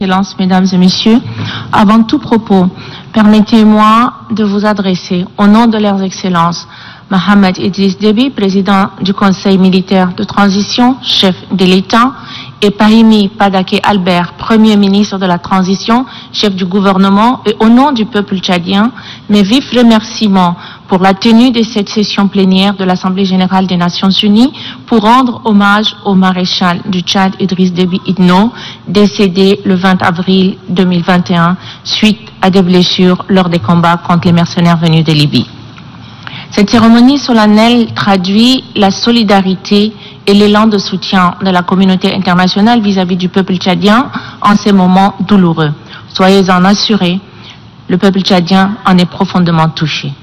Excellences, Mesdames et Messieurs, avant tout propos, permettez-moi de vous adresser, au nom de leurs Excellences, Mohamed Idriss Déby, président du Conseil militaire de transition, chef de l'État, et Pahimi Padaké Albert, Premier ministre de la Transition, chef du gouvernement, et au nom du peuple tchadien, mes vifs remerciements pour la tenue de cette session plénière de l'Assemblée générale des Nations unies pour rendre hommage au maréchal du Tchad Idriss Déby Itno, décédé le 20 avril 2021 suite à des blessures lors des combats contre les mercenaires venus de Libye. Cette cérémonie solennelle traduit la solidarité et l'élan de soutien de la communauté internationale vis-à-vis du peuple tchadien en ces moments douloureux. Soyez-en assurés, le peuple tchadien en est profondément touché.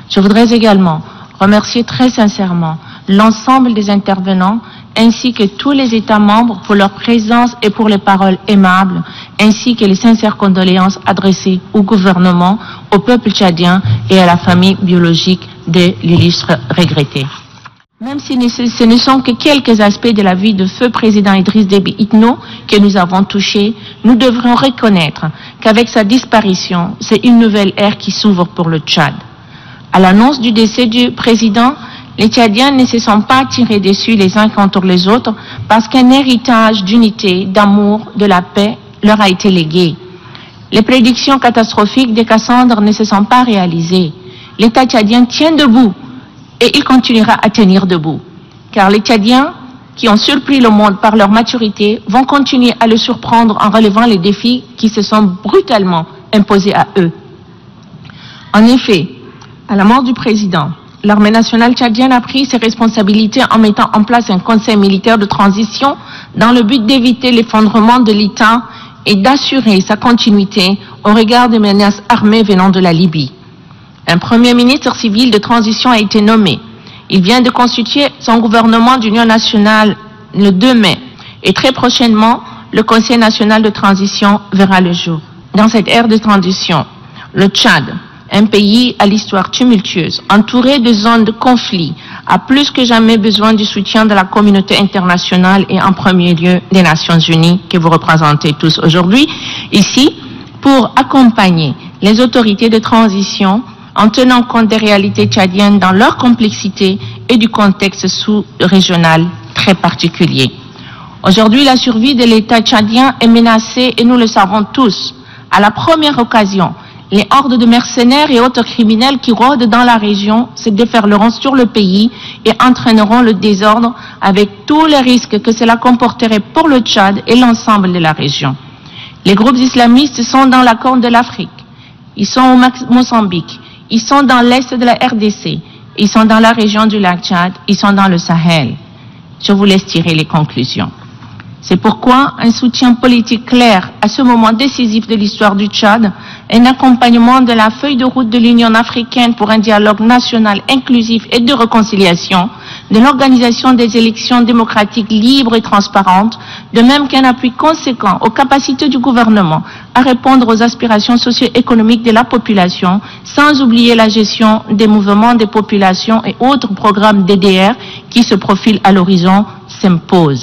Je voudrais également remercier très sincèrement l'ensemble des intervenants ainsi que tous les États membres pour leur présence et pour les paroles aimables, ainsi que les sincères condoléances adressées au gouvernement, au peuple tchadien et à la famille biologique de l'illustre regretté. Même si ce ne sont que quelques aspects de la vie de feu président Idriss Déby Itno que nous avons touchés, nous devrons reconnaître qu'avec sa disparition, c'est une nouvelle ère qui s'ouvre pour le Tchad. À l'annonce du décès du président, les Tchadiens ne se sont pas tirés dessus les uns contre les autres parce qu'un héritage d'unité, d'amour, de la paix leur a été légué. Les prédictions catastrophiques de Cassandre ne se sont pas réalisées. L'État tchadien tient debout et il continuera à tenir debout. Car les Tchadiens, qui ont surpris le monde par leur maturité, vont continuer à le surprendre en relevant les défis qui se sont brutalement imposés à eux. En effet, à la mort du président, l'armée nationale tchadienne a pris ses responsabilités en mettant en place un conseil militaire de transition dans le but d'éviter l'effondrement de l'État et d'assurer sa continuité au regard des menaces armées venant de la Libye. Un premier ministre civil de transition a été nommé. Il vient de constituer son gouvernement d'union nationale le 2 mai et très prochainement, le Conseil national de transition verra le jour. Dans cette ère de transition, le Tchad, un pays à l'histoire tumultueuse, entouré de zones de conflit, a plus que jamais besoin du soutien de la communauté internationale et en premier lieu des Nations unies que vous représentez tous aujourd'hui ici pour accompagner les autorités de transition en tenant compte des réalités tchadiennes dans leur complexité et du contexte sous-régional très particulier. Aujourd'hui, la survie de l'État tchadien est menacée et nous le savons tous. À la première occasion, les hordes de mercenaires et autres criminels qui rôdent dans la région se déferleront sur le pays et entraîneront le désordre avec tous les risques que cela comporterait pour le Tchad et l'ensemble de la région. Les groupes islamistes sont dans la Corne de l'Afrique, ils sont au Mozambique, ils sont dans l'est de la RDC, ils sont dans la région du lac Tchad, ils sont dans le Sahel. Je vous laisse tirer les conclusions. C'est pourquoi un soutien politique clair à ce moment décisif de l'histoire du Tchad, un accompagnement de la feuille de route de l'Union africaine pour un dialogue national inclusif et de réconciliation, de l'organisation des élections démocratiques libres et transparentes, de même qu'un appui conséquent aux capacités du gouvernement à répondre aux aspirations socio-économiques de la population, sans oublier la gestion des mouvements des populations et autres programmes DDR qui se profilent à l'horizon, s'impose.